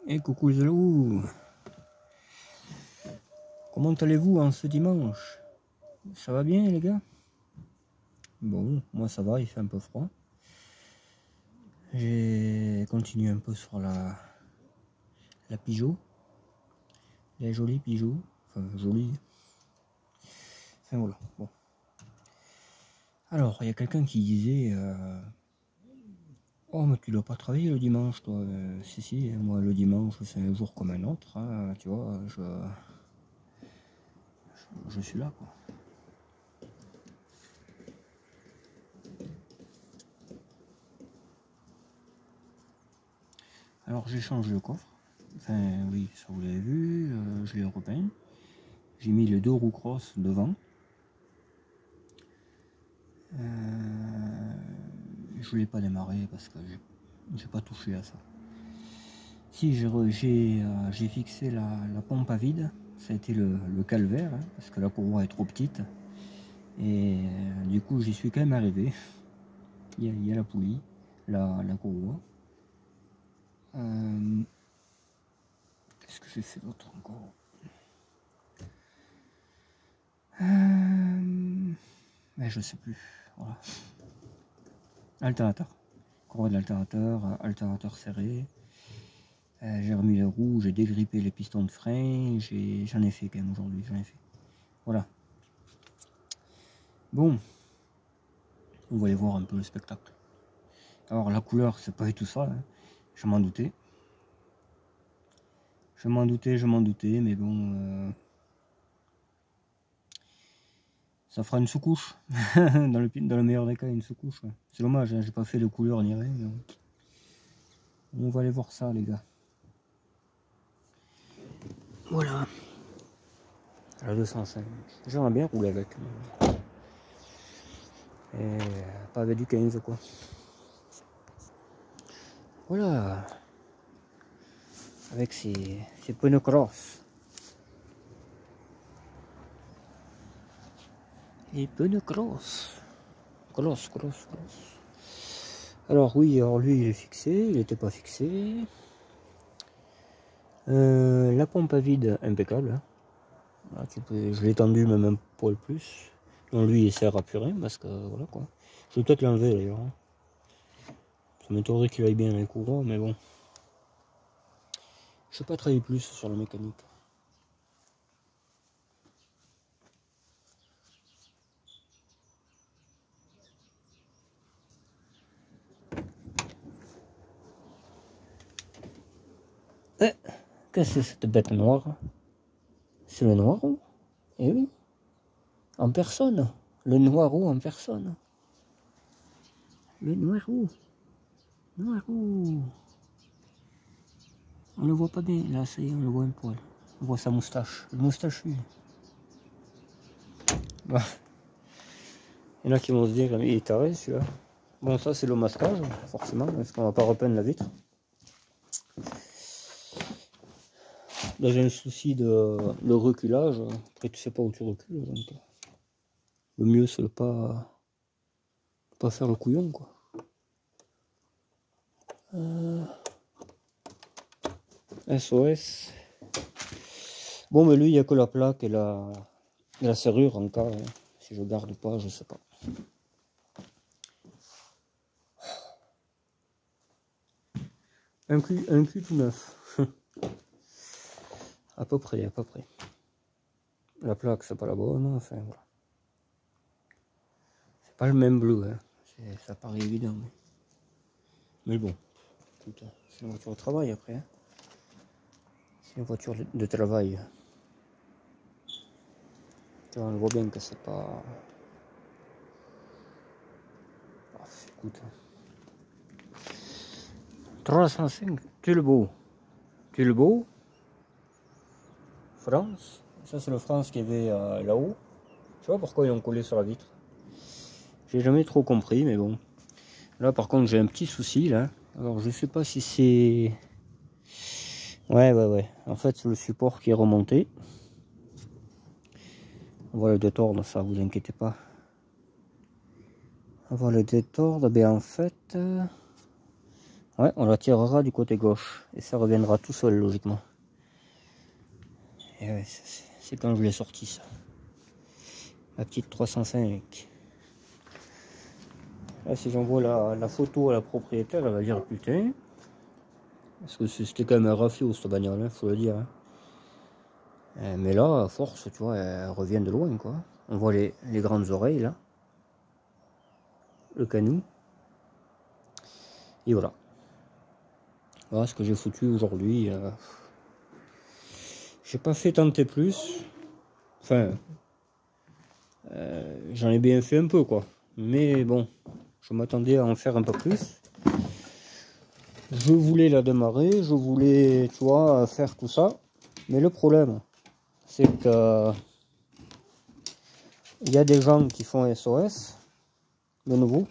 Et coucou les loups. Comment allez-vous en ce dimanche? Ça va bien les gars? Bon, moi ça va, il fait un peu froid. J'ai continué un peu sur la Pigeot. Les jolis Pigeot. Enfin, jolis. Enfin voilà, bon. Alors, il y a quelqu'un qui disait oh, mais tu dois pas travailler le dimanche, toi. Si, moi le dimanche c'est un jour comme un autre, hein, tu vois, je suis là, quoi. Alors j'ai changé le coffre. Enfin oui, ça vous l'avez vu, je l'ai repeint. J'ai mis les deux roues cross devant. Je voulais pas démarrer parce que j'ai pas touché à ça. Si j'ai fixé la pompe à vide, ça a été le calvaire, hein, parce que la courroie est trop petite. Et du coup j'y suis quand même arrivé. Il y a la poulie, la courroie. Qu'est-ce que j'ai fait d'autre encore? Mais je sais plus. Voilà. Alternateur. Courroie de l'alternateur, alternateur serré. J'ai remis les roues, j'ai dégrippé les pistons de frein. J'en ai fait quand même aujourd'hui, j'en ai fait. Voilà. Bon. On va aller voir un peu le spectacle. Alors la couleur, c'est pas du tout ça. Hein. Je m'en doutais. Je m'en doutais, mais bon. Ça fera une sous-couche. dans le meilleur des cas, une sous-couche. Ouais. C'est dommage, hein, j'ai pas fait de couleur ni rien. Mais on va aller voir ça, les gars. Voilà. La 205. J'aimerais bien rouler avec. Et pas avec du 15, quoi. Voilà. Avec ces pneus cross. Les pneus cross. Cross. Alors oui, alors lui il est fixé, il n'était pas fixé. La pompe à vide impeccable. Hein. Voilà, je l'ai tendu même un poil plus. Donc lui il sert à plus rien parce que voilà quoi. Je vais peut-être l'enlever d'ailleurs. Hein. Ça m'étonnerait qu'il aille bien dans les courants, mais bon. Je ne vais pas travailler plus sur la mécanique. Qu'est-ce que c'est cette bête noire? C'est le Noirou? Eh oui. En personne. Le Noirou en personne. Le Noirou. Noirou. On le voit pas bien. Là, ça y est, on le voit un poil. On voit sa moustache. Le moustachu. Bah. Il y en a qui vont se dire, il est taré celui-là. Bon, ça c'est le masquage, forcément, parce qu'on va pas repeindre la vitre. Là j'ai un souci de reculage. Après tu sais pas où tu recules, donc le mieux c'est de pas faire le couillon, quoi. SOS. Bon, mais lui il n'y a que la plaque et la serrure en cas, hein. Si je garde ou pas, je sais pas. Un cul tout neuf. à peu près. La plaque c'est pas la bonne, enfin voilà. C'est pas le même bleu, hein. Ça paraît évident. Mais bon, c'est une voiture de travail après. Hein. C'est une voiture de travail. On voit bien que c'est pas... Ah, écoute. 305, Tulbeau. France. Ça c'est le France qui avait là-haut. Je sais pas pourquoi ils l'ont collé sur la vitre. J'ai jamais trop compris, mais bon. Là par contre j'ai un petit souci là. Alors je sais pas si c'est... Ouais. En fait c'est le support qui est remonté. On va le détordre, ça, vous inquiétez pas. On va le détordre, ben en fait... Ouais, on la tirera du côté gauche et ça reviendra tout seul logiquement. Et ouais, c'est quand je l'ai sorti ça. Ma petite 305. Là, si j'envoie la photo à la propriétaire, elle va dire putain. Parce que c'était quand même un rafio cette bagnole, hein, faut le dire. Hein. Mais là, à force, tu vois, elle revient de loin quoi. On voit les grandes oreilles là. Le canot. Et voilà. Voilà ce que j'ai foutu aujourd'hui. J'ai pas fait tenter plus. Enfin, j'en ai bien fait un peu quoi. Mais bon, je m'attendais à en faire un peu plus. Je voulais la démarrer, je voulais, tu vois, faire tout ça. Mais le problème, c'est que il y a des gens qui font SOS, de nouveau.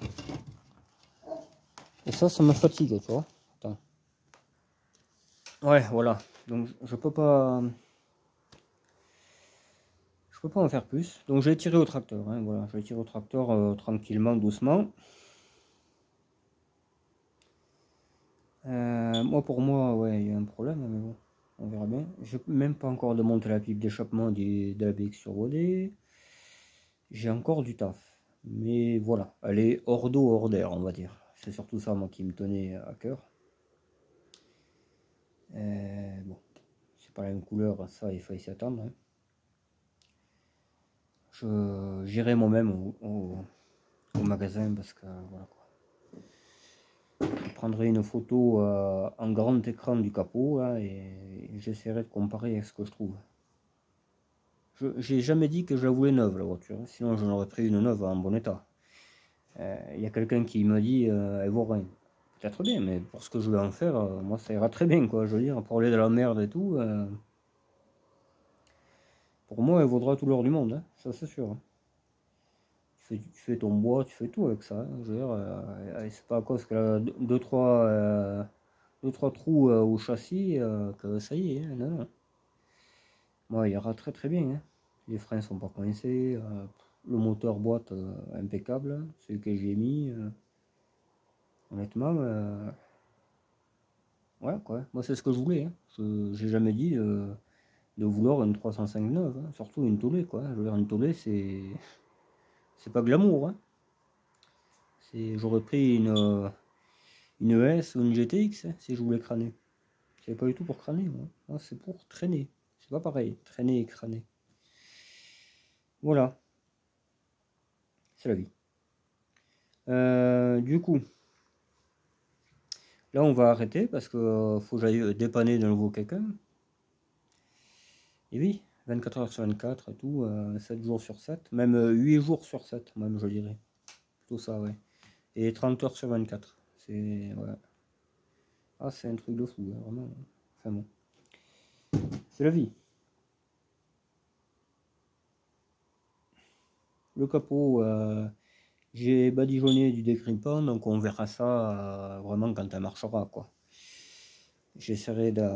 Et ça me fatigue, tu vois. Attends. Ouais, voilà. Donc je peux pas en faire plus. Donc je vais tirer au tracteur. Hein, voilà, je vais tirer au tracteur tranquillement, doucement. Moi, pour moi, ouais, il y a un problème, mais bon, on verra bien. J'ai même pas encore démonté la pipe d'échappement de la BX survolée. J'ai encore du taf. Mais voilà, elle est hors d'eau, hors d'air, on va dire. C'est surtout ça, moi, qui me tenait à cœur. Bon, c'est pas la même couleur, ça, il faut s'y attendre. Hein. J'irai moi-même au magasin parce que voilà quoi. Je prendrai une photo en grand écran du capot là, et j'essaierai de comparer avec ce que je trouve. J'ai jamais dit que je la voulais neuve la voiture, hein, sinon j'en aurais pris une neuve en bon état. Il y a quelqu'un qui me dit elle vaut rien. Peut-être bien, mais pour ce que je vais en faire, moi ça ira très bien quoi. Je veux dire, pour aller de la merde et tout, pour moi elle vaudra tout l'or du monde, hein, ça c'est sûr. Hein. Tu fais ton bois, tu fais tout avec ça. Hein. Je veux dire, c'est pas à cause qu'elle a deux, trois trous au châssis que ça y est. Hein, non. Moi, il ira très très bien. Hein. Les freins sont pas coincés. Le moteur boîte impeccable. Celui que j'ai mis. Honnêtement, ouais quoi. Moi, c'est ce que je voulais. Hein. J'ai jamais dit de vouloir une 305 hein. Surtout une Tollé quoi. Je veux dire, une Tollé, c'est pas glamour. Hein. J'aurais pris une ES ou une GTX hein, si je voulais crâner. C'est pas du tout pour crâner, moi. Non, c'est pour traîner. C'est pas pareil, traîner et crâner. Voilà. C'est la vie. Du coup, là on va arrêter parce que faut que j'aille dépanner de nouveau quelqu'un. Et oui, 24 heures sur 24 et tout, 7 jours sur 7, même 8 jours sur 7, même je dirais. Tout ça, ouais. Et 30 heures sur 24. C'est. Ouais. Ah, c'est un truc de fou, hein, vraiment. Enfin bon. C'est la vie. Le capot, j'ai badigeonné du décrimpant, donc on verra ça vraiment quand elle marchera, quoi. J'essaierai de.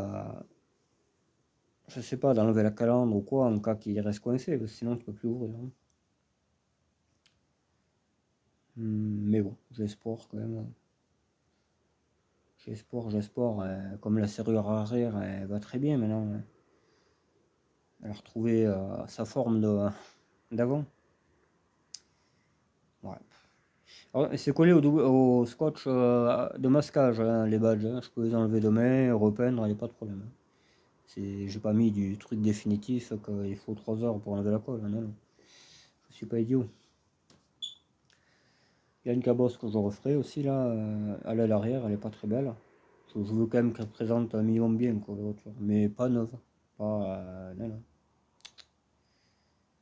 Je sais pas, d'enlever la calandre ou quoi, en cas qu'il reste coincé, parce que sinon tu peux plus ouvrir. Hein. Mais bon, j'espère quand même. J'espère. Comme la serrure arrière, elle va très bien maintenant. Hein. Elle a retrouvé sa forme d'avant. Ouais. C'est collé au scotch de masquage, hein, les badges. Hein. Je peux les enlever demain, repeindre, il n'y a pas de problème. Hein. J'ai pas mis du truc définitif qu'il faut 3 heures pour enlever la colle. Hein, non. Je suis pas idiot. Il y a une cabosse que je referai aussi là, à l'aile arrière, elle est pas très belle. Je veux quand même qu'elle présente un minimum bien quoi, la voiture, mais pas neuve. Pas, non, non.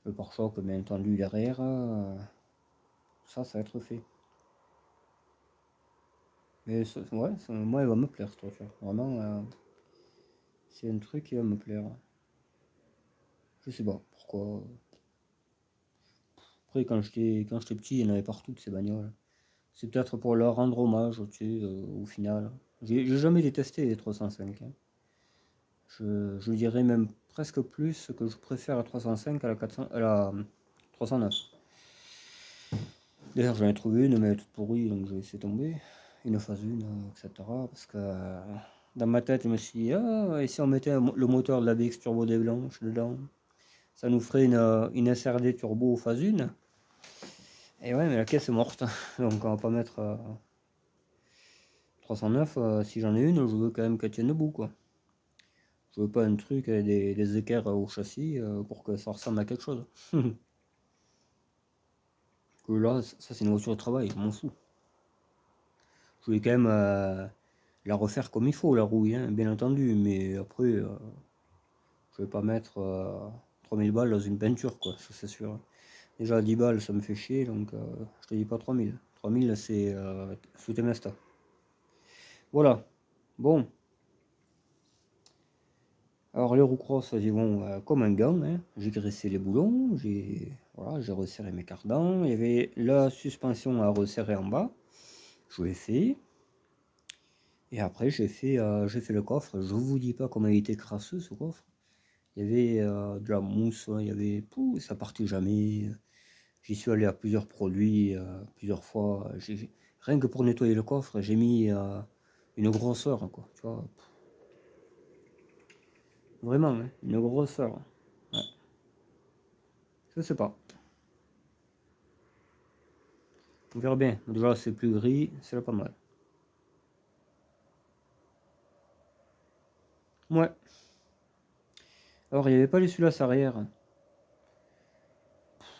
Le pare-choc bien entendu derrière, ça va être fait. Mais ouais, moi elle va me plaire cette voiture. Vraiment, c'est un truc qui va me plaire. Je sais pas pourquoi. Après quand j'étais petit, il y en avait partout de ces bagnoles. C'est peut-être pour leur rendre hommage, tu sais, au final. J'ai jamais détesté les 305. Hein. Je dirais même presque plus que je préfère la 305 à la 309. D'ailleurs, j'en ai trouvé une, mais elle est toute pourrie, donc je vais laisser tomber. une phase 1, etc. Parce que dans ma tête, je me suis dit, ah, et si on mettait le moteur de la BX Turbo des Blanches dedans, ça nous ferait une SRD Turbo phase 1. Et ouais, mais la caisse est morte, donc on va pas mettre 309. Si j'en ai une, je veux quand même qu'elle tienne debout, quoi. Je veux pas un truc avec des équerres au châssis pour que ça ressemble à quelque chose. Que là, ça c'est une voiture de travail, je m'en fous. Je voulais quand même la refaire comme il faut, la rouille, hein, bien entendu, mais après, je vais pas mettre 3000 balles dans une peinture, quoi, ça c'est sûr. Déjà 10 balles, ça me fait chier, donc je te dis pas 3000. 3000, c'est sous Temesta. Voilà, bon. Alors les roues cross, elles y vont comme un gant, hein. J'ai graissé les boulons, voilà, j'ai resserré mes cardans. Il y avait la suspension à resserrer en bas, je l'ai fait. Et après j'ai fait le coffre. Je vous dis pas comment il était crasseux ce coffre. Il y avait de la mousse, il y avait ça partait jamais. J'y suis allé à plusieurs produits, plusieurs fois. Rien que pour nettoyer le coffre, j'ai mis une grosseur, quoi. Tu vois. Vraiment, hein, une grosseur. Ouais. Je sais pas. On verra bien. Déjà, c'est plus gris, c'est là pas mal. Ouais. Alors, il n'y avait pas les sulaces arrière.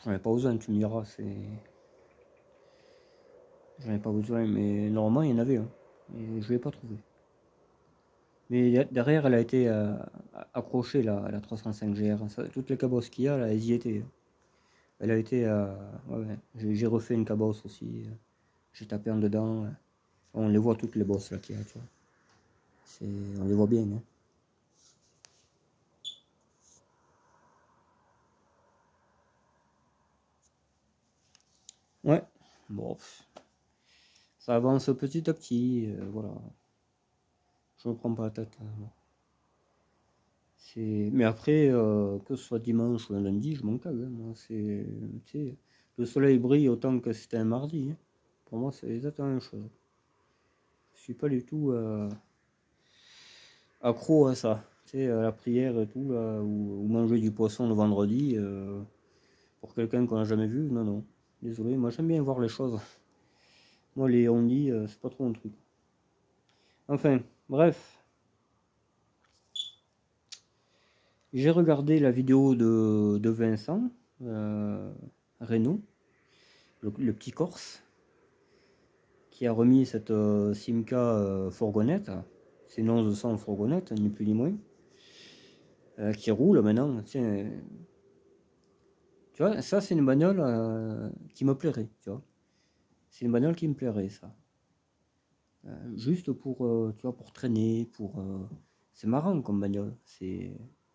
J'en ai pas besoin, tu me diras. J'en ai pas besoin, mais normalement, il y en avait. Hein. Et je l'ai pas trouvé. Mais derrière, elle a été accrochée, la 305 GR. Toutes les cabosses qu'il y a, là, elles y étaient. Elle a été. Ouais. J'ai refait une cabosse aussi. J'ai tapé en dedans. On les voit toutes les bosses là qu'il y a, tu vois. On les voit bien. Hein. Ouais. Bon. Ça avance petit à petit. Voilà. Je me prends pas la tête. Mais après, que ce soit dimanche ou un lundi, je m'en cague. Hein. Moi, le soleil brille autant que c'était un mardi. Hein. Pour moi, c'est exactement la même chose. Je suis pas du tout accro à ça. Tu sais, à la prière et tout, là, ou manger du poisson le vendredi, pour quelqu'un qu'on n'a jamais vu, non, non. Désolé, moi j'aime bien voir les choses. Moi, les on-dit, c'est pas trop un truc. Enfin, bref. J'ai regardé la vidéo de Vincent Reynaud, le petit Corse, qui a remis cette Simca fourgonnette. C'est une 1100 fourgonnette, ni plus ni moins. Qui roule maintenant. Tiens, tu vois, ça c'est une bagnole qui me plairait, tu vois. C'est une bagnole qui me plairait, ça. Juste pour, tu vois, pour traîner, c'est marrant comme bagnole.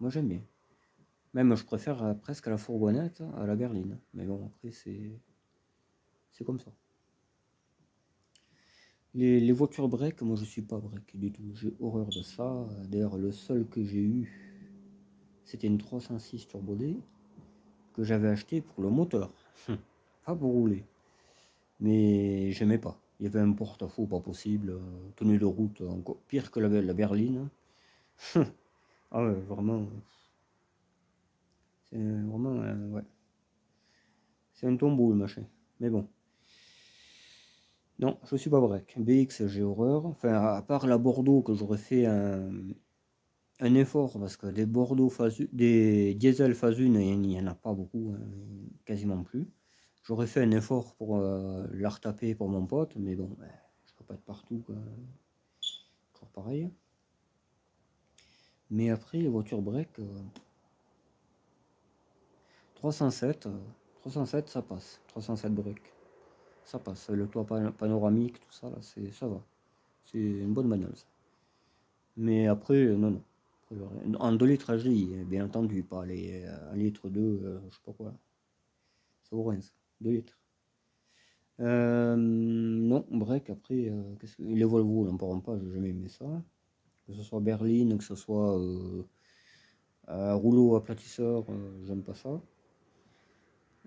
Moi j'aime bien. Même je préfère presque la fourgonnette à la berline. Mais bon, après c'est comme ça. Les voitures break, moi je suis pas break du tout. J'ai horreur de ça. D'ailleurs, le seul que j'ai eu, c'était une 306 Turbo D que j'avais acheté pour le moteur. Pas pour rouler. Mais j'aimais pas. Il y avait un porte-à-faux pas possible. Tenue de route encore pire que la berline. Ah ouais, vraiment. C'est vraiment. Ouais. C'est un tombeau le machin. Mais bon. Non, je suis pas break. BX, j'ai horreur. Enfin, à part la Bordeaux que j'aurais fait un effort parce que des diesel phase 1, il n'y en a pas beaucoup, hein, quasiment plus. J'aurais fait un effort pour la retaper pour mon pote, mais bon, je peux pas être partout, quoi. Toujours pareil. Mais après, les voitures break, 307, 307, ça passe. 307 break, ça passe. Le toit panoramique, tout ça, là, ça va. C'est une bonne bagnole, ça. Mais après, non, non. En 2 litres HDI, bien entendu, pas les 1 litre 2, je sais pas quoi. Ça vaut rien, ça. 2 litres. Non, break, après, les Volvo, n'en parlons pas, j'ai jamais aimé ça. Que ce soit berline, que ce soit rouleau aplatisseur, j'aime pas ça.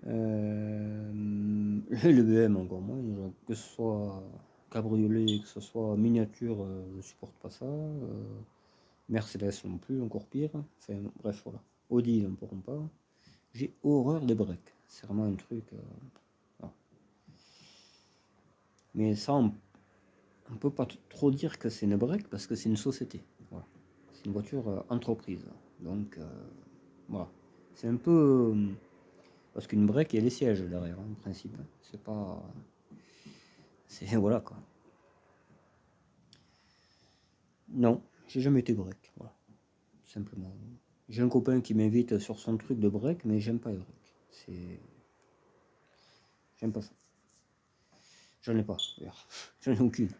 Le BM encore moins, que ce soit cabriolet, que ce soit miniature, je supporte pas ça. Mercedes non plus, encore pire. Enfin, bref, voilà. Audi, ils ne pourront pas. J'ai horreur des breaks. C'est vraiment un truc. Voilà. Mais ça, on peut pas trop dire que c'est une break parce que c'est une société. Voilà. C'est une voiture entreprise. Donc, voilà. C'est un peu. Parce qu'une break, il y a les sièges derrière, en principe. C'est pas. C'est. Voilà quoi. Non, j'ai jamais été break. Voilà. Simplement. J'ai un copain qui m'invite sur son truc de break, mais j'aime pas les breaks. C'est. J'aime pas ça. J'en ai pas, d'ailleurs. J'en ai aucune.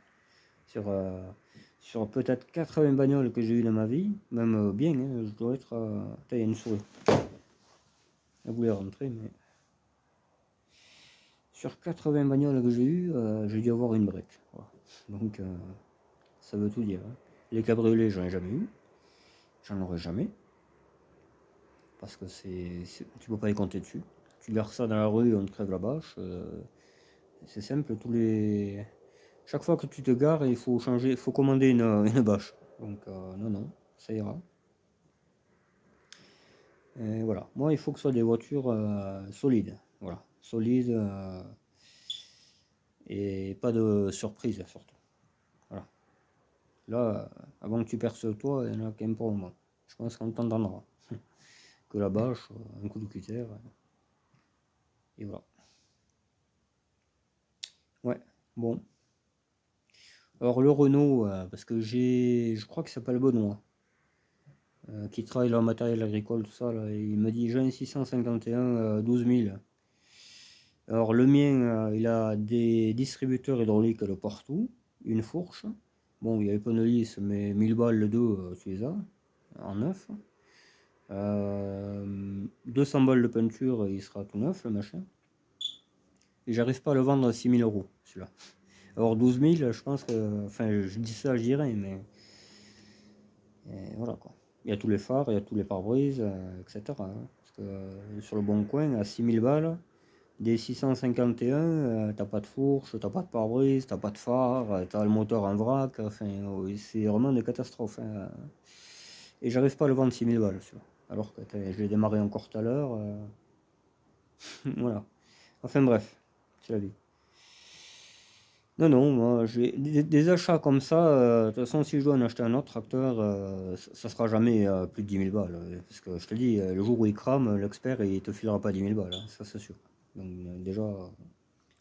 Sur peut-être 80 bagnoles que j'ai eu dans ma vie, même bien, hein, je dois être. Il y a une souris. Elle voulait rentrer, mais. Sur 80 bagnoles que j'ai dû avoir une break. Voilà. Donc, ça veut tout dire. Hein. Les cabriolets, j'en ai jamais eu. J'en aurai jamais. Parce que tu peux pas les compter dessus. Tu gares ça dans la rue, on te crève la bâche. C'est simple, chaque fois que tu te gares, il faut changer, il faut commander une bâche. Donc non, ça ira. Et voilà. Moi, il faut que ce soit des voitures solides. Voilà. Solides et pas de surprise surtout. Voilà. Là, avant que tu perces toi, il y en a quand même pour le moment. Je pense qu'on t'entendra. Que la bâche, un coup de cutter. Et voilà. Ouais, bon. Alors le Renault, parce que je crois que ça s'appelle Benoît, qui travaille dans le matériel agricole, tout ça, là, il me dit j'ai un 651 12 000. Alors le mien, il a des distributeurs hydrauliques de partout, une fourche. Bon, il y a les pneus lisses, mais 1000 balles le deux, tu les as, en neuf. 200 balles de peinture, il sera tout neuf, le machin. Et j'arrive pas à le vendre à 6000 euros, celui-là. Alors 12 000, je pense que, enfin je dis ça, je dirais, mais voilà quoi. Il y a tous les phares, il y a tous les pare-brises, etc. Hein. Parce que sur le bon coin, à 6000 balles, des 651, t'as pas de fourche, t'as pas de pare-brise, t'as pas de phare, t'as le moteur en vrac, enfin, c'est vraiment des catastrophes. Hein. Et j'arrive pas à le vendre 6000 balles, celui-là. Alors que je l'ai démarré encore tout à l'heure. Voilà. Enfin bref, c'est la vie. Non, moi, j'ai des achats comme ça. De toute façon, si je dois en acheter un autre tracteur, ça sera jamais plus de 10 000 balles. Parce que je te dis, le jour où il crame, l'expert, il te filera pas 10 000 balles. Hein, ça, c'est sûr. Donc, déjà,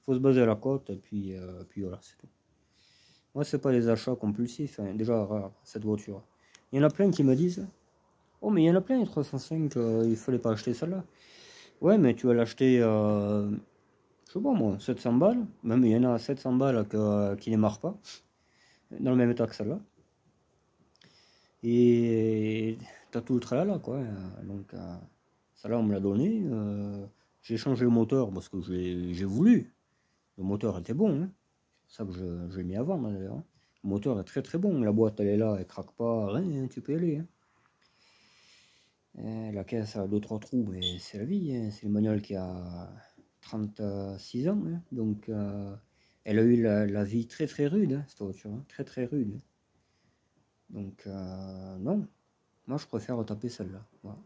faut se baser à la cote, et puis voilà, c'est tout. Moi, c'est pas les achats compulsifs. Hein, déjà, rare, cette voiture. Il y en a plein qui me disent, oh, mais il y en a plein, les 305, il fallait pas acheter celle-là. Ouais, mais tu vas l'acheter. Je sais pas moi, 700 balles, même il y en a à 700 balles qui ne marrent pas, dans le même état que celle-là. Et t'as tout le tralala quoi. Donc celle-là on me l'a donné. J'ai changé le moteur parce que j'ai voulu. Le moteur était bon, hein. C'est ça que je l'ai mis avant d'ailleurs. Le moteur est très très bon, la boîte elle est là, elle craque pas, rien, tu peux y aller. Hein. La caisse a 2-3 trous, mais c'est la vie, hein. C'est le manuel qui a 36 ans, hein. Donc elle a eu la vie très très rude, hein, cette voiture, hein. Très très rude. Donc non, moi je préfère taper celle-là. Voilà.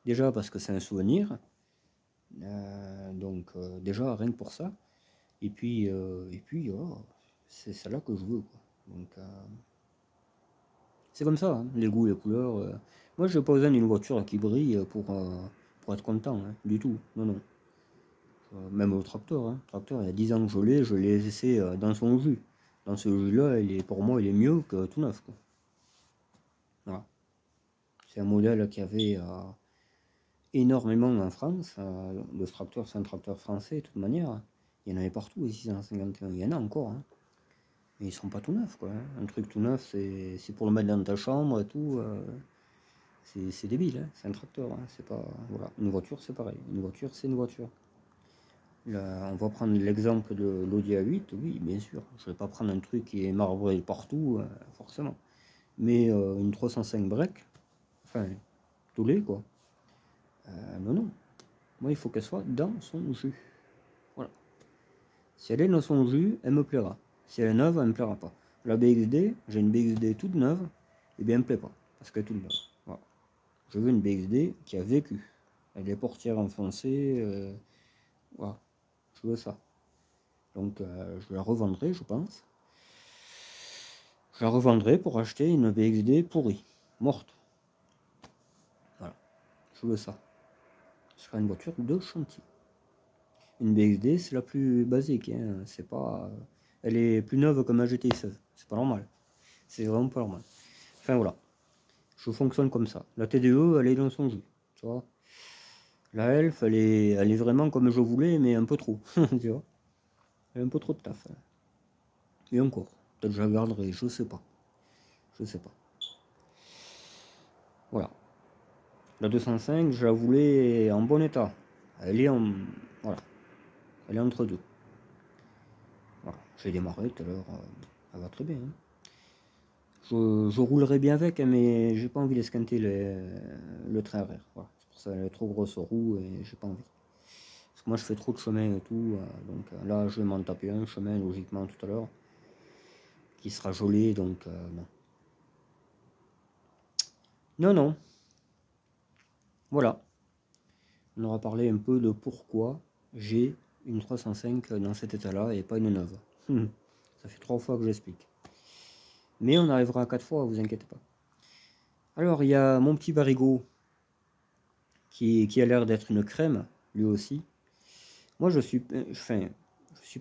Déjà parce que c'est un souvenir, donc déjà rien que pour ça. Et puis oh, c'est celle-là que je veux, quoi. Donc c'est comme ça, hein, les goûts, les couleurs. Moi je n'ai pas besoin d'une voiture qui brille pour être content, hein, du tout. Non, non. Même au tracteur, hein. Le tracteur, il y a 10 ans que je l'ai laissé dans son jus. Dans ce jus-là, pour moi, il est mieux que tout neuf, quoi. Voilà. C'est un modèle qui avait énormément en France. Le tracteur, c'est un tracteur français, de toute manière. Il y en avait partout, les 651. Il y en a encore, hein. Mais ils sont pas tout neufs, quoi. Hein. Un truc tout neuf, c'est pour le mettre dans ta chambre et tout. C'est débile, hein. C'est un tracteur, hein. C'est pas. Voilà. Une voiture, c'est pareil. Une voiture, c'est une voiture. Là, on va prendre l'exemple de l'Audi A8, oui, bien sûr. Je ne vais pas prendre un truc qui est marbré partout, forcément. Mais une 305 break, enfin, toulé, quoi. Non, non. Moi, il faut qu'elle soit dans son jus. Voilà. Si elle est dans son jus, elle me plaira. Si elle est neuve, elle me plaira pas. La BXD, j'ai une BXD toute neuve, et bien elle me plaît pas, parce qu'elle est toute neuve. Voilà. Je veux une BXD qui a vécu. Elle est portière enfoncée, voilà. Je veux ça. Donc je la revendrai, je pense. Je la revendrai pour acheter une BXD pourrie, morte. Voilà. Je veux ça. Ce sera une voiture de chantier. Une BXD, c'est la plus basique, hein. C'est pas... Elle est plus neuve que ma GTI 16. C'est pas normal. C'est vraiment pas normal. Enfin voilà. Je fonctionne comme ça. La TDE, elle est dans son jus. Tu vois. La Elf, elle est vraiment comme je voulais, mais un peu trop. Tu vois. Elle a un peu trop de taf. Et encore. Peut-être que je la garderai, je sais pas. Je sais pas. Voilà. La 205, je la voulais en bon état. Elle est en... Voilà. Elle est entre deux. Voilà. J'ai démarré tout à l'heure. Elle va très bien. Hein. Je roulerai bien avec, hein, mais j'ai pas envie d'esquinter le train arrière. Voilà. C'est pour ça qu'elle est trop grosse roue et j'ai pas envie. Parce que moi je fais trop de chemin et tout. Donc là je vais m'en taper un chemin logiquement tout à l'heure. Qui sera joli, donc non. Non, non. Voilà. On aura parlé un peu de pourquoi j'ai une 305 dans cet état-là et pas une neuve. Ça fait 3 fois que j'explique. Mais on arrivera à 4 fois, vous inquiétez pas. Alors, il y a mon petit Barigo qui a l'air d'être une crème, lui aussi. Moi, je suis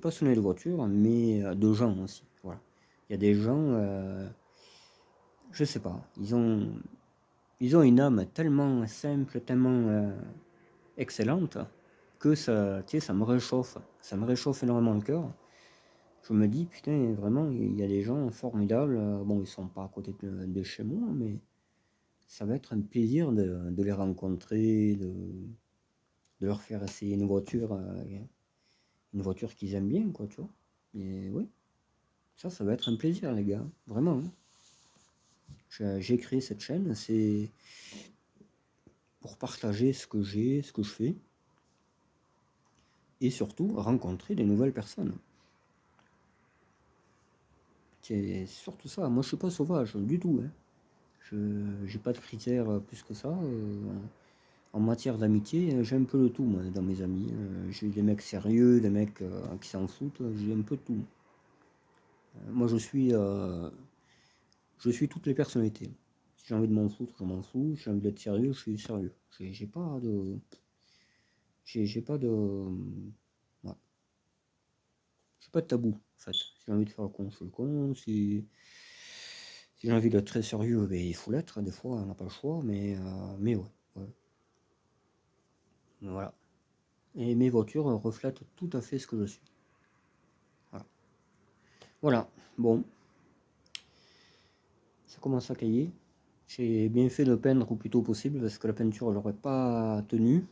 passionné de voiture, mais de gens aussi. Voilà. Il y a des gens, je sais pas, ils ont une âme tellement simple, tellement excellente, que ça, tu sais, ça me réchauffe énormément le cœur. Je me dis, putain, vraiment, il y a des gens formidables. Bon, ils sont pas à côté de chez moi, mais ça va être un plaisir de les rencontrer, de leur faire essayer une voiture qu'ils aiment bien, quoi, tu vois. Et oui, ça va être un plaisir, les gars, vraiment. Hein. J'ai créé cette chaîne, c'est pour partager ce que j'ai, ce que je fais, et surtout rencontrer des nouvelles personnes. C'est surtout ça. Moi, je suis pas sauvage du tout. Hein. Je j'ai pas de critères plus que ça. En matière d'amitié, j'ai un peu de tout moi, dans mes amis. J'ai des mecs sérieux, des mecs qui s'en foutent. J'ai un peu de tout. Moi, je suis toutes les personnalités. Si j'ai envie de m'en foutre, je m'en fous. Si j'ai envie d'être sérieux, je suis sérieux. J'ai pas de, j'ai pas de, ouais. J'ai pas de tabou en fait. Si j'ai envie de faire le con, je fais le con. Si j'ai envie d'être très sérieux, ben, il faut l'être. Des fois, on n'a pas le choix, mais ouais, ouais. Voilà. Et mes voitures reflètent tout à fait ce que je suis. Voilà. Voilà. Bon. Ça commence à cailler. J'ai bien fait de peindre au plus tôt possible parce que la peinture n'aurait pas tenu.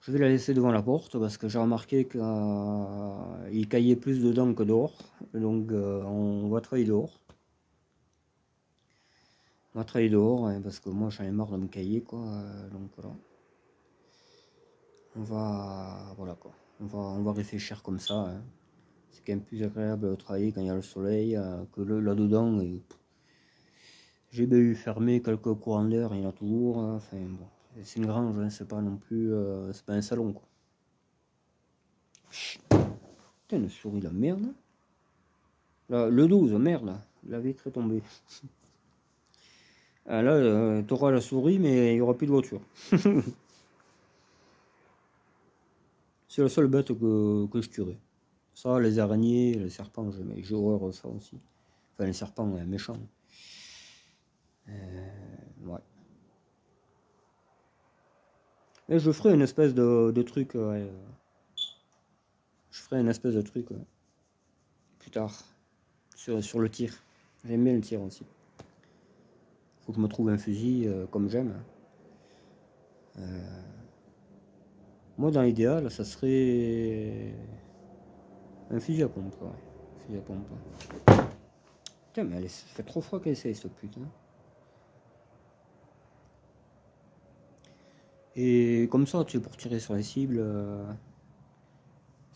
Je vais la laisser devant la porte parce que j'ai remarqué qu'il caillait plus dedans que dehors. Donc on va travailler dehors. On va travailler dehors hein, parce que moi j'en ai marre de me cailler quoi. Donc voilà. Voilà quoi. On va réfléchir comme ça. Hein. C'est quand même plus agréable de travailler quand il y a le soleil que là-dedans. J'ai bien eu fermé quelques courants d'air, il y en a toujours. Enfin bon. C'est une grange, hein, c'est pas non plus. C'est pas un salon quoi. Putain, une souris la merde. Là, le 12, merde, la vitre est tombée. Ah, là, t'auras la souris, mais il n'y aura plus de voiture. C'est la seule bête que je tuerai. Ça, les araignées, les serpents, j'ai horreur ça aussi. Enfin, les serpents, méchants. Ouais. Et je ferai une espèce de truc. Je ferai une espèce de truc plus tard. Sur le tir. J'aime bien le tir aussi. Faut que je me trouve un fusil comme j'aime. Moi, dans l'idéal, ça serait un fusil à pompe. Ouais. Fusil à pompe. Putain, mais ça fait trop froid qu'elle essaye, ce putain. Et comme ça, tu sais, pour tirer sur les cibles,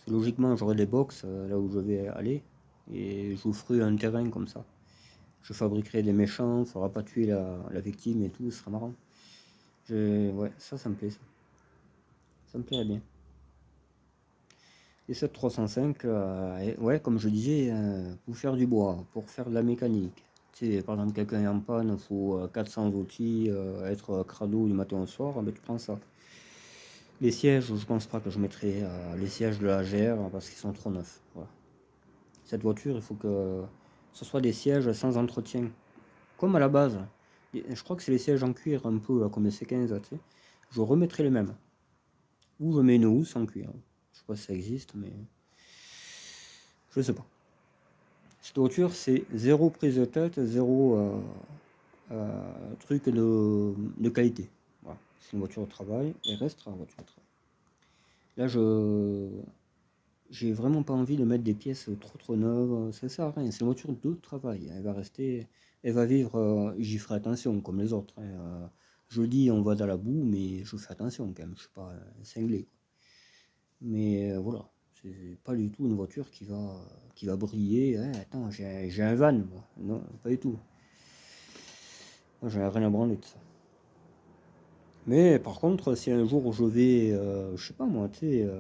logiquement, j'aurai des box là où je vais aller. et je vous ferai un terrain comme ça. Je fabriquerai des méchants, il faudra pas tuer la victime et tout, ce sera marrant. Ouais, ça me plaît, ça. Ça me plairait bien. Et cette 305, ouais, comme je disais, pour faire du bois, pour faire de la mécanique. Tu sais, par exemple, quelqu'un est en panne, il faut 400 outils, être crado du matin au soir, ben, tu prends ça. Les sièges, je pense pas que je mettrai les sièges de la GR parce qu'ils sont trop neufs. Voilà. Cette voiture, il faut que ce soit des sièges sans entretien. Comme à la base. Je crois que c'est les sièges en cuir un peu comme les C15, tu sais. Je remettrai les mêmes. Ou je mets une housse en cuir. Je sais pas si ça existe, mais je sais pas. Cette voiture, c'est zéro prise de tête, zéro truc de qualité. Voilà. C'est une voiture de travail et restera une voiture de travail. Là, j'ai vraiment pas envie de mettre des pièces trop neuves. Ça sert à rien. C'est une voiture de travail. Elle va rester, elle va vivre. J'y ferai attention comme les autres. Hein. Je dis, on va dans la boue, mais je fais attention quand même. Je suis pas cinglé, quoi. Mais voilà. C'est pas du tout une voiture qui va briller. Hein, attends, j'ai un van, moi. Non, pas du tout. Moi, j'en ai rien à branler de ça. Mais par contre, si un jour je vais, je sais pas moi, tu sais,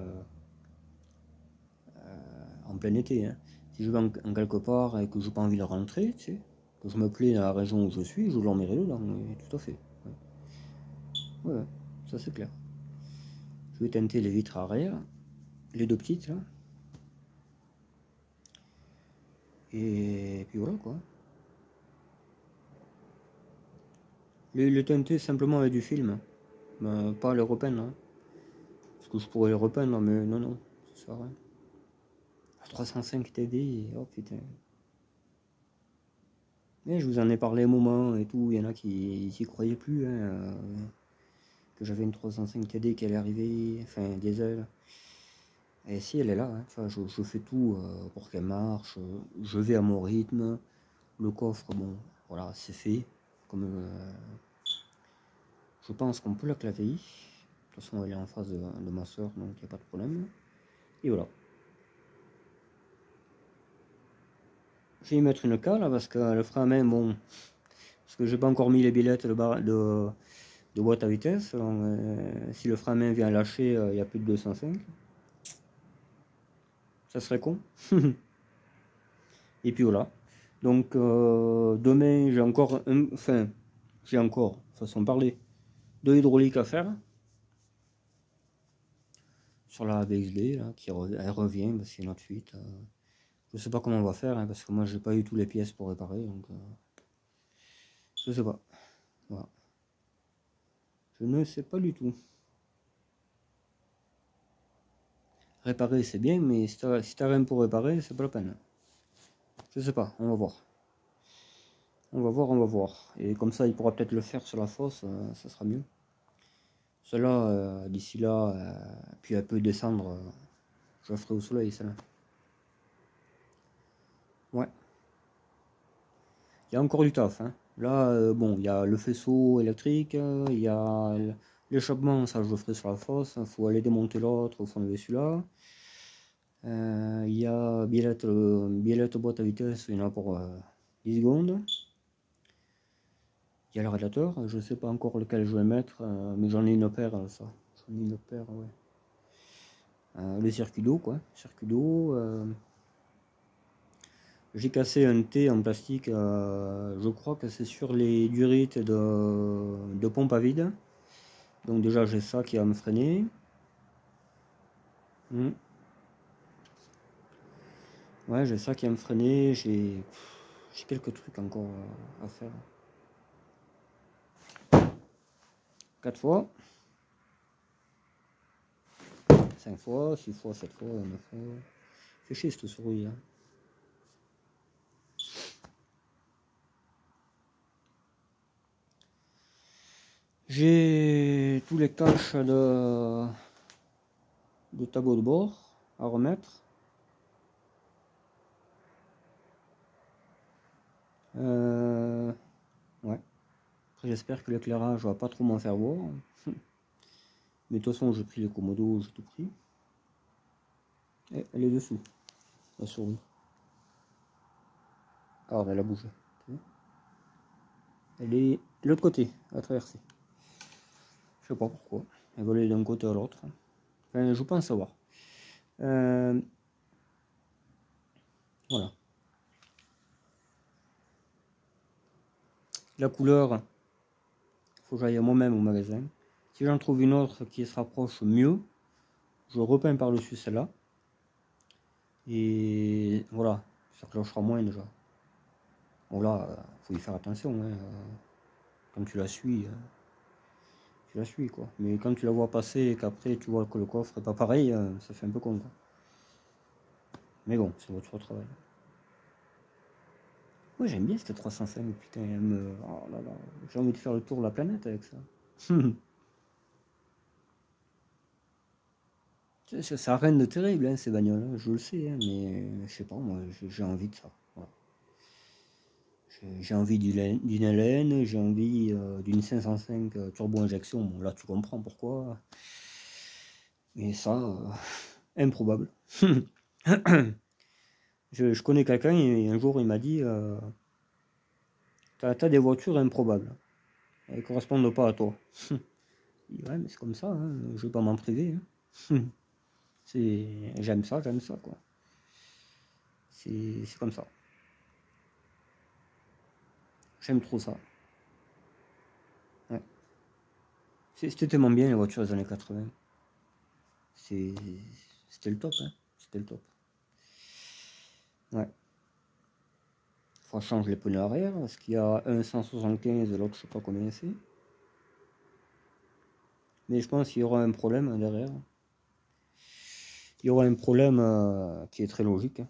en plein été, hein, si je vais en quelque part et que j'ai pas envie de rentrer, tu sais, que je me plais dans la région où je suis, je l'emmènerai dedans, oui, tout à fait. Ouais, ouais, ça c'est clair. Je vais teinter les vitres arrière, les deux petites là. Et puis voilà quoi. Les teinter simplement avec du film, ben, pas les repeindre. Hein. Parce que je pourrais les repeindre, mais non, non, ça sert à rien. 305 TD, oh putain. Mais je vous en ai parlé un moment et tout, il y en a qui s'y croyaient plus, hein, que j'avais une 305 TD qui allait arriver, enfin diesel. Et si elle est là, hein, tu vois, je fais tout pour qu'elle marche, je vais à mon rythme, le coffre, bon, voilà, c'est fait. Comme je pense qu'on peut la claver. De toute façon, elle est en face de ma soeur, donc il n'y a pas de problème. Et voilà. Je vais y mettre une cale parce que le frein à main, bon, parce que j'ai pas encore mis les billettes de boîte à vitesse. Donc, si le frein à main vient lâcher, il y a plus de 205. Ça serait con. Et puis voilà. Donc demain j'ai encore façon de parler, de l'hydraulique à faire. Sur la BXB là, elle revient, bah, c'est notre fuite. Je sais pas comment on va faire, hein, parce que moi j'ai pas eu toutes les pièces pour réparer, donc je sais pas. Voilà. Je ne sais pas du tout. Réparer c'est bien, mais si t'as rien pour réparer, c'est pas la peine. Je sais pas, on va voir. On va voir, on va voir. Et comme ça, il pourra peut-être le faire sur la fosse, ça sera mieux. Celle-là, d'ici là, puis elle peut descendre, je la ferai au soleil, celle-là. Ouais. Il y a encore du taf, hein. Là, bon, il y a le faisceau électrique, il y a l'échappement, ça je le ferai sur la fosse. Il faut aller démonter l'autre, il faut enlever celui-là. Il y a biellette boîte à vitesse, il y en a pour 10 secondes. Il y a le radiateur, je ne sais pas encore lequel je vais mettre, mais j'en ai une paire, ça. J'en ai une paire, ouais. Le circuit d'eau, quoi. Circuit d'eau. J'ai cassé un T en plastique, je crois que c'est sur les durites de pompe à vide. Donc déjà j'ai ça qui va me freiner. Ouais, j'ai ça qui va me freiner, j'ai quelques trucs encore à faire. 4 fois, 5 fois, 6 fois, 7 fois, 9 fois. Fait chier cette souris, hein. J'ai tous les caches de tableau de bord à remettre. Ouais. Après j'espère que l'éclairage va pas trop m'en faire voir. Mais de toute façon j'ai pris les commodos, j'ai tout pris. Et elle est dessous, la souris. Alors elle a bougé. Elle est de l'autre côté, à traverser. Je sais pas pourquoi. Elle va aller d'un côté à l'autre. Enfin, je pense savoir. Voilà. La couleur, faut que j'aille moi-même au magasin. Si j'en trouve une autre qui se rapproche mieux, je repeins par-dessus celle-là. Et voilà, ça clochera moins déjà. Bon là, faut y faire attention. Hein. Quand tu la suis, quoi. Mais quand tu la vois passer et qu'après tu vois que le coffre est pas pareil, ça fait un peu con quoi. Mais bon, c'est votre travail. Moi j'aime bien cette 305, putain, oh là là, j'ai envie de faire le tour de la planète avec ça. Ça a rien de terrible, hein, ces bagnoles, hein, je le sais, hein, mais je sais pas, moi j'ai envie de ça. Voilà. J'ai envie d'une LN, j'ai envie d'une 505 turbo-injection, bon là tu comprends pourquoi. Mais ça, improbable. Je connais quelqu'un et un jour il m'a dit t'as des voitures improbables, elles correspondent pas à toi. Ouais mais c'est comme ça, hein, je vais pas m'en priver. Hein. J'aime ça quoi. C'est comme ça. J'aime trop ça. Ouais. C'était tellement bien les voitures des années 80. C'était le top, hein. C'était le top. Ouais. Faut changer les pneus arrière, parce qu'il y a un 175 et l'autre je sais pas combien c'est. Mais je pense qu'il y aura un problème derrière. Il y aura un problème qui est très logique. Hein.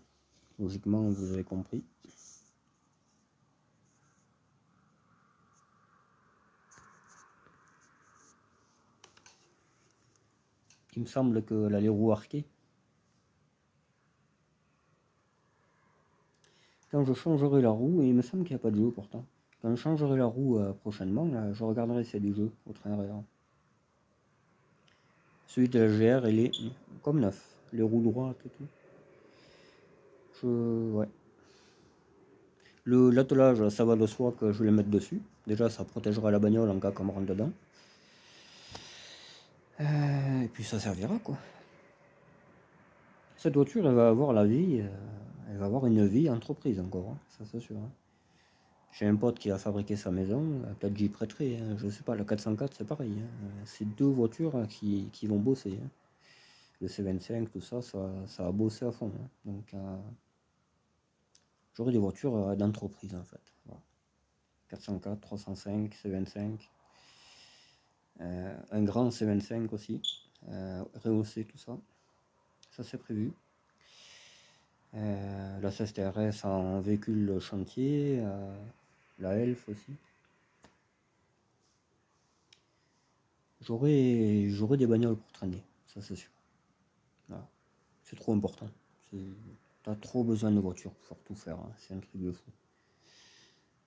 Logiquement, vous avez compris. Il me semble que là, les roues arquées. Quand je changerai la roue, et il me semble qu'il n'y a pas de jeu pourtant. Quand je changerai la roue prochainement, là, je regarderai s'il y a du jeu au train arrière. Celui de la GR, il est comme neuf. Les roues droites et tout. Ouais. L'attelage, ça va de soi que je vais les mettre dessus. Déjà, ça protégera la bagnole en cas qu'on me rentre dedans. Et puis ça servira quoi. Cette voiture, elle va avoir la vie, elle va avoir une vie entreprise encore, hein, ça c'est sûr. Hein. J'ai un pote qui a fabriqué sa maison, peut-être j'y prêterai, hein, je sais pas, la 404 c'est pareil. Hein. C'est deux voitures qui vont bosser. Hein. Le C25, tout ça, ça va bosser à fond. Hein. Donc j'aurai des voitures d'entreprise en fait. Voilà. 404, 305, C25. Un grand C25 aussi, rehaussé tout ça. Ça c'est prévu. La CSTRS en véhicule chantier, la Elf aussi. J'aurai des bagnoles pour traîner, ça c'est sûr. Voilà. C'est trop important. T'as trop besoin de voiture pour tout faire, hein. C'est un truc de fou.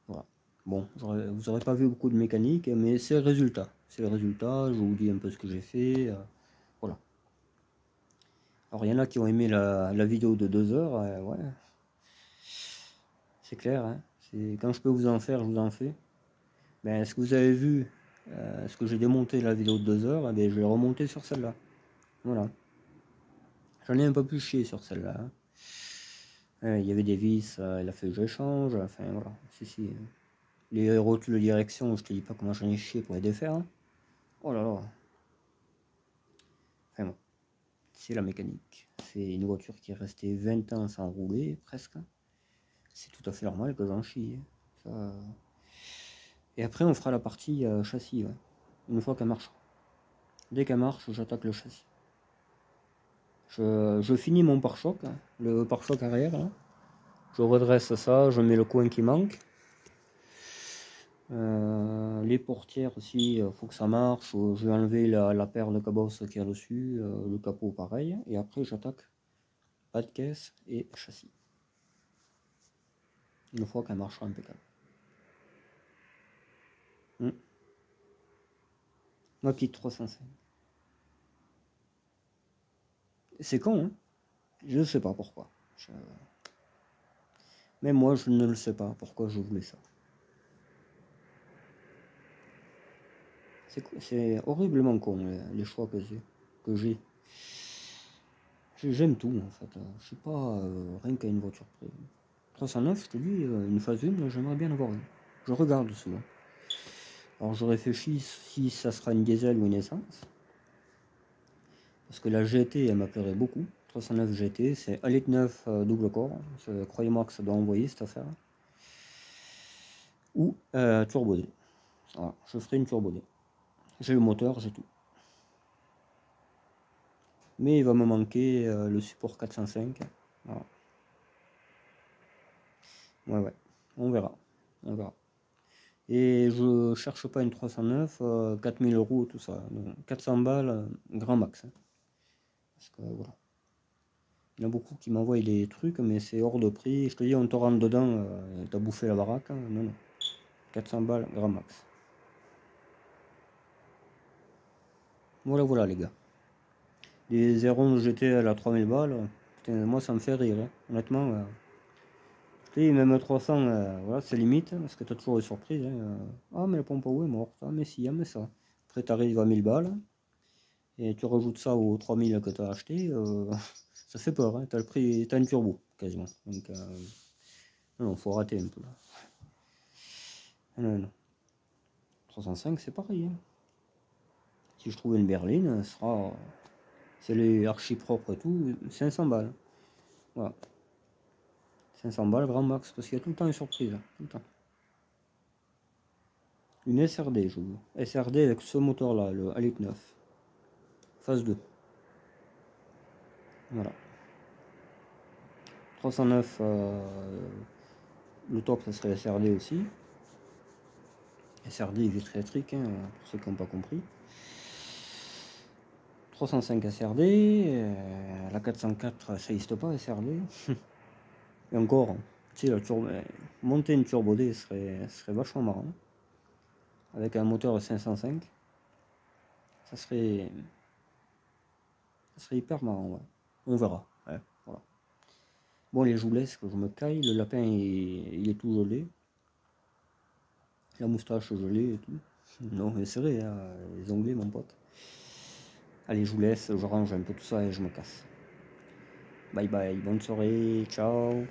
Voilà. Bon, vous n'aurez pas vu beaucoup de mécanique, mais c'est le résultat. C'est le résultat, je vous dis un peu ce que j'ai fait. Voilà. Alors il y en a qui ont aimé la vidéo de 2 heures, ouais. C'est clair, hein. Quand je peux vous en faire, je vous en fais. Ben, est-ce que vous avez vu ce que j'ai démonté la vidéo de 2 heures, eh ben, je vais remonter sur celle-là. Voilà. J'en ai un peu plus chier sur celle-là. Hein. Il y avait des vis, il a fait que je change. Enfin voilà. Si. Les rotules de direction, je te dis pas comment j'en ai chié pour les défaire. Hein. Oh là là. Enfin bon. C'est la mécanique. C'est une voiture qui est restée 20 ans sans rouler, presque. C'est tout à fait normal que j'en chie. Ça... Et après, on fera la partie châssis. Ouais. Une fois qu'elle marche. Dès qu'elle marche, j'attaque le châssis. Je finis mon pare-choc, hein, le pare-choc arrière. Là. Je redresse ça, je mets le coin qui manque. Les portières aussi, il faut que ça marche. Je vais enlever la paire de cabosse qu'il y a dessus, le capot pareil. Et après, j'attaque pas de caisse et châssis. Une fois qu'elle marchera impeccable. Ma petite 305. C'est con, hein. Je sais pas pourquoi. Mais moi, je ne le sais pas pourquoi je voulais ça. C'est horriblement con, les choix que j'ai. J'aime tout, en fait. Je sais pas, rien qu'à une voiture près. 309, je te dis, une phase 1, j'aimerais bien avoir une. Je regarde souvent. Alors je réfléchis si ça sera une diesel ou une essence. Parce que la GT, elle m'appellerait beaucoup. 309 GT, c'est 1,9 litre double corps. Croyez-moi que ça doit envoyer cette affaire. Ou turbo D. Voilà, je ferai une turbo D. J'ai le moteur, j'ai tout. Mais il va me manquer le support 405. Voilà. Ouais, on verra. On verra. Et je cherche pas une 309, 4000 euros, tout ça. Donc, 400 balles, grand max. Hein. Parce que voilà. Il y en a beaucoup qui m'envoient des trucs, mais c'est hors de prix. Je te dis, on te rentre dedans, t'as bouffé la baraque. Hein. Non, non. 400 balles, grand max. Voilà, voilà, les gars. Les 01 GTL à 3000 balles, putain, moi ça me fait rire. Hein. Honnêtement, je te dis, même 300, voilà, c'est limite, hein, parce que t'as toujours des surprises. Hein. Ah, mais la pompe à eau est morte. Ah, mais si, ah, mais ça. Après, t'arrives à 1000 balles. Et tu rajoutes ça aux 3000 que tu as acheté, ça fait peur, hein. T'as le prix, t'as une turbo quasiment. Donc non, faut rater un peu là. Non, non. 305 c'est pareil. Hein. Si je trouve une berline, ce sera. C'est les archi propres et tout, 500 balles. Voilà. 500 balles grand max, parce qu'il y a tout le temps une surprise. Hein, tout le temps. Une SRD, je veux. SRD avec ce moteur là, le 1,9 litre. Phase 2. Voilà. 309, le top ça serait SRD aussi. SRD vitre électrique, hein, pour ceux qui n'ont pas compris. 305 SRD, la 404 ça n'existe pas SRD. Et encore, tu sais, monter une turbo D serait vachement marrant. Avec un moteur de 505, ça serait hyper marrant. Ouais. On verra. Ouais, voilà. Bon, les je vous laisse, que je me caille. Le lapin il est tout gelé. La moustache gelée et tout. Non, mais c'est vrai, hein, les onglets, mon pote. Allez, je vous laisse, je range un peu tout ça et je me casse. Bye bye, bonne soirée, ciao.